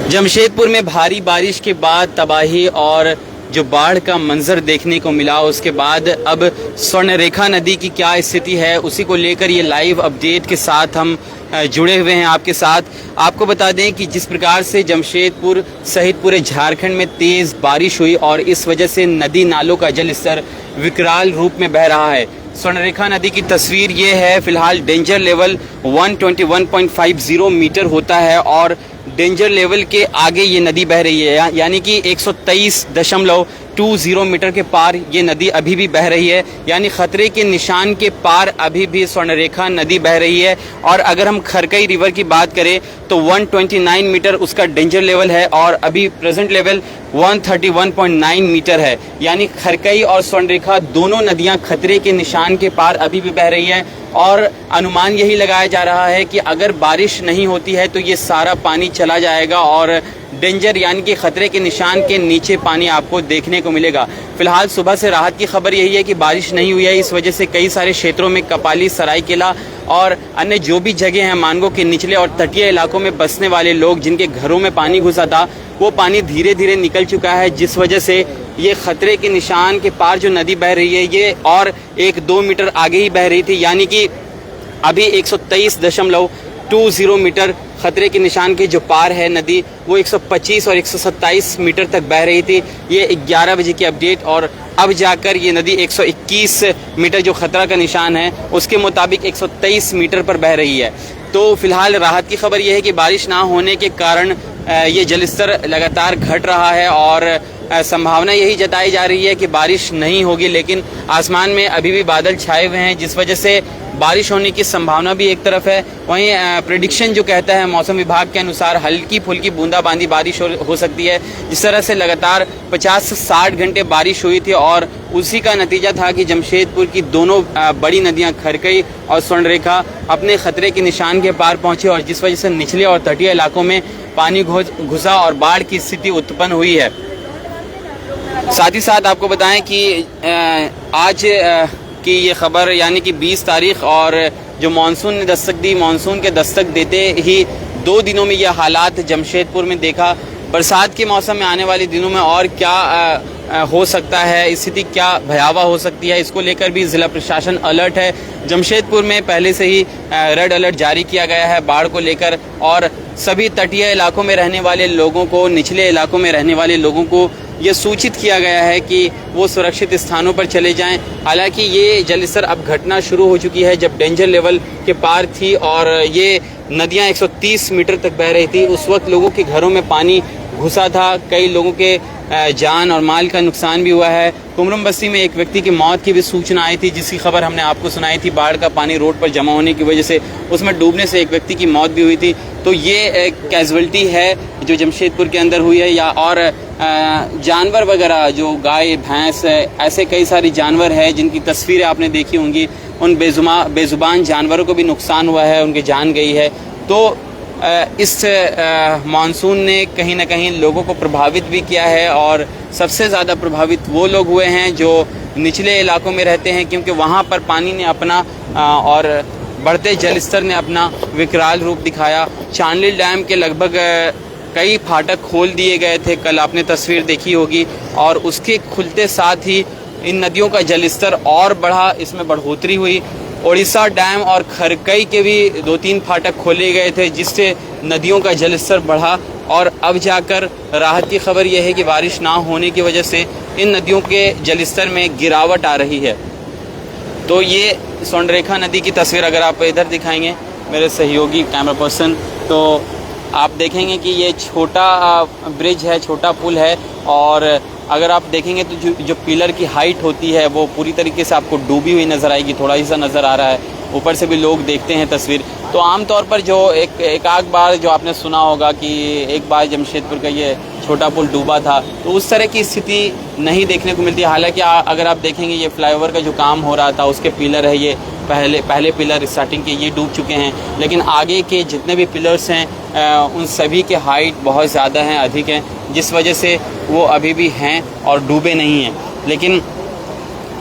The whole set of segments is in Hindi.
जमशेदपुर में भारी बारिश के बाद तबाही और जो बाढ़ का मंजर देखने को मिला, उसके बाद अब स्वर्णरेखा नदी की क्या स्थिति है, उसी को लेकर ये लाइव अपडेट के साथ हम जुड़े हुए हैं आपके साथ। आपको बता दें कि जिस प्रकार से जमशेदपुर सहित पूरे झारखंड में तेज़ बारिश हुई और इस वजह से नदी नालों का जल स्तर विकराल रूप में बह रहा है। स्वर्णरेखा नदी की तस्वीर ये है। फिलहाल डेंजर लेवल 121.50 मीटर होता है और डेंजर लेवल के आगे ये नदी बह रही है, यानी कि 123.20 मीटर के पार ये नदी अभी भी बह रही है, यानी खतरे के निशान के पार अभी भी स्वर्णरेखा नदी बह रही है। और अगर हम खरकई रिवर की बात करें तो 129 मीटर उसका डेंजर लेवल है और अभी प्रेजेंट लेवल 131.9 मीटर है, यानी खरकई और स्वर्णरेखा दोनों नदियां खतरे के निशान के पार अभी भी बह रही है। और अनुमान यही लगाया जा रहा है कि अगर बारिश नहीं होती है तो ये सारा पानी चला जाएगा और डेंजर यानी कि खतरे के निशान के नीचे पानी आपको देखने को मिलेगा। फिलहाल सुबह से राहत की खबर यही है कि बारिश नहीं हुई है, इस वजह से कई सारे क्षेत्रों में कपाली, सरायकेला और अन्य जो भी जगह हैं मानगो के निचले और तटीय इलाकों में बसने वाले लोग जिनके घरों में पानी घुसा था, वो पानी धीरे धीरे निकल चुका है, जिस वजह से ये खतरे के निशान के पार जो नदी बह रही है ये और 1-2 मीटर आगे ही बह रही थी, यानी कि अभी 123.20 मीटर खतरे के निशान के जो पार है नदी, वो 125 और 127 मीटर तक बह रही थी। ये 11 बजे की अपडेट, और अब जाकर ये नदी 121 मीटर जो खतरा का निशान है उसके मुताबिक 123 मीटर पर बह रही है। तो फिलहाल राहत की खबर यह है कि बारिश ना होने के कारण ये जलस्तर लगातार घट रहा है और संभावना यही जताई जा रही है कि बारिश नहीं होगी, लेकिन आसमान में अभी भी बादल छाए हुए हैं, जिस वजह से बारिश होने की संभावना भी एक तरफ है। वहीं प्रेडिक्शन जो कहता है मौसम विभाग के अनुसार हल्की फुल्की बूंदाबांदी बारिश हो सकती है। जिस तरह से लगातार 50 से 60 घंटे बारिश हुई थी और उसी का नतीजा था कि जमशेदपुर की दोनों बड़ी नदियां खरकई और स्वर्णरेखा अपने खतरे के निशान के पार पहुंची और जिस वजह से निचले और तटीय इलाकों में पानी घुसा और बाढ़ की स्थिति उत्पन्न हुई है। साथ ही साथ आपको बताएं कि आज की ये खबर यानी कि 20 तारीख और जो मानसून ने दस्तक दी, मानसून के दस्तक देते ही 2 दिनों में ये हालात जमशेदपुर में देखा। बरसात के मौसम में आने वाले दिनों में और क्या हो सकता है, स्थिति क्या भयावह हो सकती है, इसको लेकर भी जिला प्रशासन अलर्ट है। जमशेदपुर में पहले से ही रेड अलर्ट जारी किया गया है बाढ़ को लेकर और सभी तटीय इलाकों में रहने वाले लोगों को, निचले इलाकों में रहने वाले लोगों को ये सूचित किया गया है कि वो सुरक्षित स्थानों पर चले जाएं। हालांकि ये जलस्तर अब घटना शुरू हो चुकी है, जब डेंजर लेवल के पार थी और ये नदियां 130 मीटर तक बह रही थी, उस वक्त लोगों के घरों में पानी घुसा था, कई लोगों के जान और माल का नुकसान भी हुआ है। कुमरुम बस्ती में एक व्यक्ति की मौत की भी सूचना आई थी, जिसकी खबर हमने आपको सुनाई थी। बाढ़ का पानी रोड पर जमा होने की वजह से उसमें डूबने से एक व्यक्ति की मौत भी हुई थी। तो ये एक कैजुअलिटी है जो जमशेदपुर के अंदर हुई है। या और जानवर वगैरह जो गाय, भैंस, ऐसे कई सारे जानवर हैं जिनकी तस्वीरें आपने देखी होंगी, उन बेजुबान जानवरों को भी नुकसान हुआ है, उनकी जान गई है। तो इस मानसून ने कहीं ना कहीं लोगों को प्रभावित भी किया है और सबसे ज़्यादा प्रभावित वो लोग हुए हैं जो निचले इलाकों में रहते हैं, क्योंकि वहाँ पर पानी ने अपना और बढ़ते जलस्तर ने अपना विकराल रूप दिखाया। चांडिल डैम के लगभग कई फाटक खोल दिए गए थे, कल आपने तस्वीर देखी होगी, और उसके खुलते साथ ही इन नदियों का जलस्तर और बढ़ा, इसमें बढ़ोतरी हुई। ओडिशा डैम और खरकई के भी 2-3 फाटक खोले गए थे, जिससे नदियों का जलस्तर बढ़ा और अब जाकर राहत की खबर यह है कि बारिश ना होने की वजह से इन नदियों के जलस्तर में गिरावट आ रही है। तो ये स्वर्णरेखा नदी की तस्वीर अगर आप इधर दिखाएंगे मेरे सहयोगी कैमरा पर्सन, तो आप देखेंगे कि ये छोटा ब्रिज है, छोटा पुल है, और अगर आप देखेंगे तो जो पिलर की हाइट होती है वो पूरी तरीके से आपको डूबी हुई नज़र आएगी, थोड़ा ही सा नज़र आ रहा है, ऊपर से भी लोग देखते हैं तस्वीर। तो आमतौर पर जो एक आध बार जो आपने सुना होगा कि एक बार जमशेदपुर का ये छोटा पुल डूबा था, तो उस तरह की स्थिति नहीं देखने को मिलती। हालांकि अगर आप देखेंगे ये फ्लाईओवर का जो काम हो रहा था उसके पिलर है, ये पहले पिलर स्टार्टिंग के ये डूब चुके हैं, लेकिन आगे के जितने भी पिलर्स हैं उन सभी के हाइट बहुत ज़्यादा हैं, अधिक हैं, जिस वजह से वो अभी भी हैं और डूबे नहीं हैं। लेकिन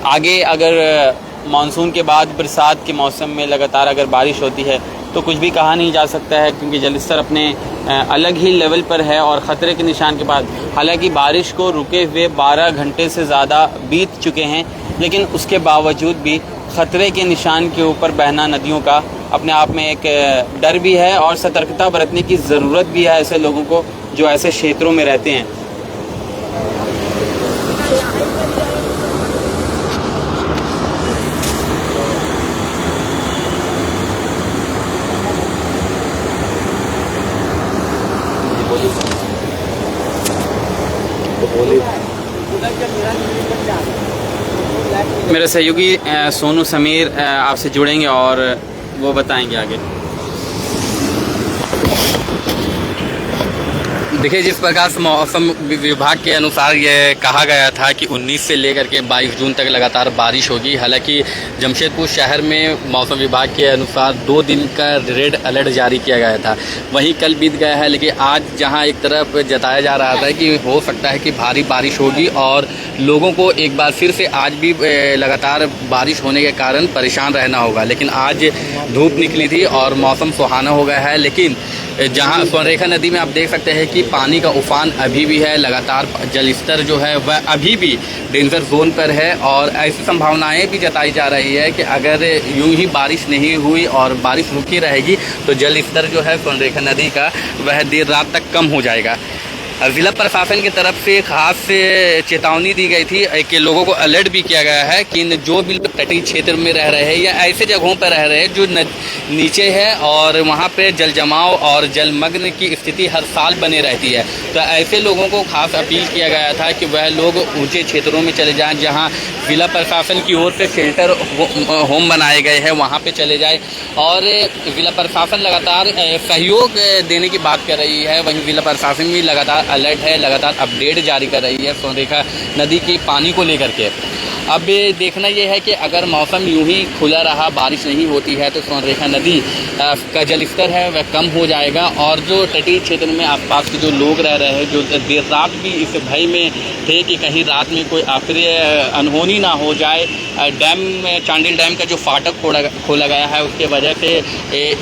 आगे अगर मानसून के बाद बरसात के मौसम में लगातार अगर बारिश होती है तो तो कुछ भी कहा नहीं जा सकता है, क्योंकि जलस्तर अपने अलग ही लेवल पर है और ख़तरे के निशान के बाद। हालांकि बारिश को रुके हुए 12 घंटे से ज़्यादा बीत चुके हैं, लेकिन उसके बावजूद भी ख़तरे के निशान के ऊपर बहना नदियों का अपने आप में एक डर भी है और सतर्कता बरतने की ज़रूरत भी है ऐसे लोगों को जो ऐसे क्षेत्रों में रहते हैं। मेरे सहयोगी सोनू समीर आपसे जुड़ेंगे और वो बताएंगे आगे। देखिए, जिस प्रकार से मौसम विभाग के अनुसार ये कहा गया था कि 19 से लेकर के 22 जून तक लगातार बारिश होगी। हालांकि जमशेदपुर शहर में मौसम विभाग के अनुसार 2 दिन का रेड अलर्ट जारी किया गया था। वहीं कल बीत गया है, लेकिन आज जहां एक तरफ जताया जा रहा था कि हो सकता है कि भारी बारिश होगी और लोगों को एक बार फिर से आज भी लगातार बारिश होने के कारण परेशान रहना होगा। लेकिन आज धूप निकली थी और मौसम सुहाना हो गया है। लेकिन जहां स्वर्णरेखा नदी में आप देख सकते हैं कि पानी का उफान अभी भी है, लगातार जलस्तर जो है वह अभी भी डेंजर जोन पर है और ऐसी संभावनाएं भी जताई जा रही है कि अगर यूं ही बारिश नहीं हुई और बारिश रुकी रहेगी तो जलस्तर जो है स्वर्णरेखा नदी का वह देर रात तक कम हो जाएगा। ज़िला प्रशासन की तरफ से खास चेतावनी दी गई थी कि लोगों को अलर्ट भी किया गया है कि जो भी तटीय क्षेत्र में रह रहे हैं या ऐसे जगहों पर रह रहे हैं जो नीचे है और वहां पे जल जमाव और जलमग्न की स्थिति हर साल बने रहती है, तो ऐसे लोगों को खास अपील किया गया था कि वह लोग ऊंचे क्षेत्रों में चले जाएं, जहां ज़िला प्रशासन की ओर से शेल्टर होम बनाए गए हैं वहाँ पर चले जाए। और ज़िला प्रशासन लगातार सहयोग देने की बात कर रही है। वहीं ज़िला प्रशासन भी लगातार अलर्ट है, लगातार अपडेट जारी कर रही है स्वर्णरेखा नदी की पानी को लेकर के। अब देखना यह है कि अगर मौसम यूं ही खुला रहा, बारिश नहीं होती है, तो स्वर्णरेखा नदी का जलस्तर है वह कम हो जाएगा और जो तटीय क्षेत्र में आसपास के जो लोग रह रहे हैं, जो देर रात भी इस भय में थे कि कहीं रात में कोई अप्रिय अनहोनी ना हो जाए, डैम चांडिल डैम का जो फाटक खोला गया है उसके वजह से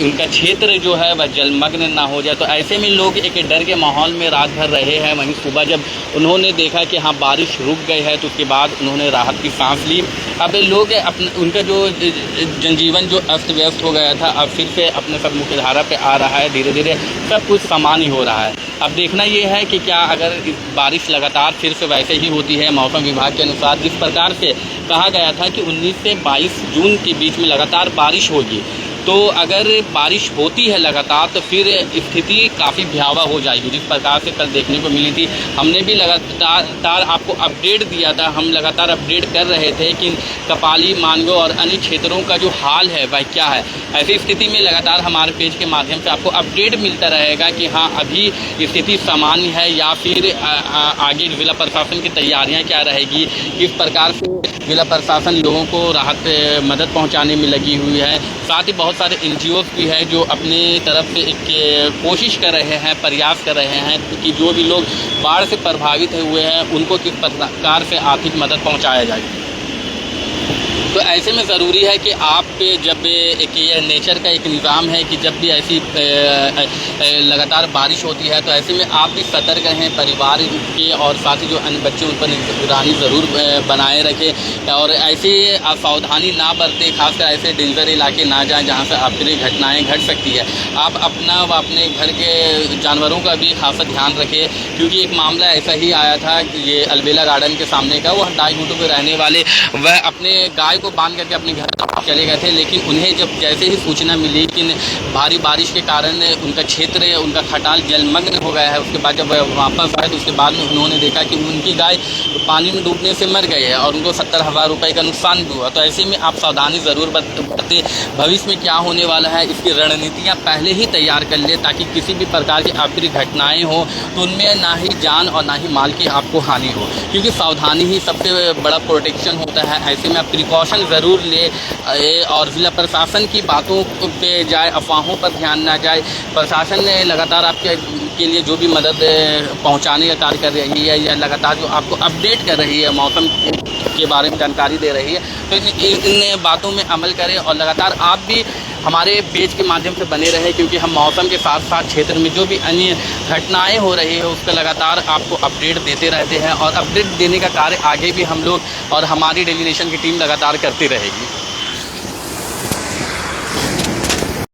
उनका क्षेत्र जो है वह जलमग्न ना हो जाए, तो ऐसे में लोग एक डर के माहौल में रात भर रहे हैं। वहीं सुबह जब उन्होंने देखा कि हाँ बारिश रुक गई है तो उसके बाद उन्होंने राहत की सांस ली। अब लोग उनका जो जनजीवन जो अस्त व्यस्त हो गया था अब फिर से अपने सब मुख्य धारा पे आ रहा है, धीरे धीरे सब कुछ सामान्य हो रहा है। अब देखना ये है कि क्या अगर बारिश लगातार फिर से वैसे ही होती है, मौसम विभाग के अनुसार जिस प्रकार से कहा गया था कि 19 से 22 जून के बीच में लगातार बारिश होगी, तो अगर बारिश होती है लगातार तो फिर स्थिति काफ़ी भयावह हो जाएगी। जिस प्रकार से कल देखने को मिली थी, हमने भी लगातार आपको अपडेट दिया था, हम लगातार अपडेट कर रहे थे कि कपाली, मानगो और अन्य क्षेत्रों का जो हाल है वह क्या है। ऐसी स्थिति में लगातार हमारे पेज के माध्यम से आपको अपडेट मिलता रहेगा कि हाँ अभी स्थिति सामान्य है या फिर आगे जिला प्रशासन की तैयारियाँ क्या रहेगी, किस प्रकार से जिला प्रशासन लोगों को राहत मदद पहुंचाने में लगी हुई है। साथ ही बहुत सारे NGOs भी है जो अपने तरफ से एक कोशिश कर रहे हैं, प्रयास कर रहे हैं कि जो भी लोग बाढ़ से प्रभावित हुए हैं उनको किस प्रकार से आर्थिक मदद पहुंचाया जाए। तो ऐसे में ज़रूरी है कि आप जब एक ये नेचर का एक निज़ाम है कि जब भी ऐसी लगातार बारिश होती है तो ऐसे में आप भी सतर्क रहें, परिवार के और साथ ही जो अन्य बच्चे उन पर निगरानी ज़रूर बनाए रखें और ऐसे सावधानी ना बरतें, खासकर ऐसे डेंजर इलाके ना जाएं जहां से अप्रिय घटनाएं घट सकती है। आप अपना व अपने घर के जानवरों का भी खासा ध्यान रखें, क्योंकि एक मामला ऐसा ही आया था कि ये अलबेला गार्डन के सामने का, वो डाईगुटो पे रहने वाले वह अपने गाय को बांध करके अपने घर चले गए थे, लेकिन उन्हें जब जैसे ही सूचना मिली कि भारी बारिश के कारण उनका क्षेत्र, उनका खटाल जलमग्न हो गया है, उसके बाद जब वापस आए तो उसके बाद में उन्होंने देखा कि उनकी गाय पानी में डूबने से मर गई है और उनको 70,000 रुपये का नुकसान भी हुआ। तो ऐसे में आप सावधानी ज़रूर बरतें, भविष्य में क्या होने वाला है इसकी रणनीतियाँ पहले ही तैयार कर लें ताकि किसी भी प्रकार की अप्रिय घटनाएँ हो तो उनमें ना ही जान और ना ही माल की आपको हानि हो, क्योंकि सावधानी ही सबसे बड़ा प्रोटेक्शन होता है। ऐसे में आप प्रिकॉशन ज़रूर ले और ज़िला प्रशासन की बातों पे जाए, अफवाहों पर ध्यान ना जाए। प्रशासन ने लगातार आपके लिए जो भी मदद पहुंचाने का कार्य कर रही है या लगातार जो आपको अपडेट कर रही है, मौसम के बारे में जानकारी दे रही है, तो इन बातों में अमल करें और लगातार आप भी हमारे पेज के माध्यम से बने रहे, क्योंकि हम मौसम के साथ साथ क्षेत्र में जो भी अन्य घटनाएं हो रही है उसका लगातार आपको अपडेट देते रहते हैं, और अपडेट देने का कार्य आगे भी हम लोग और हमारी डेली नेशन की टीम लगातार करती रहेगी।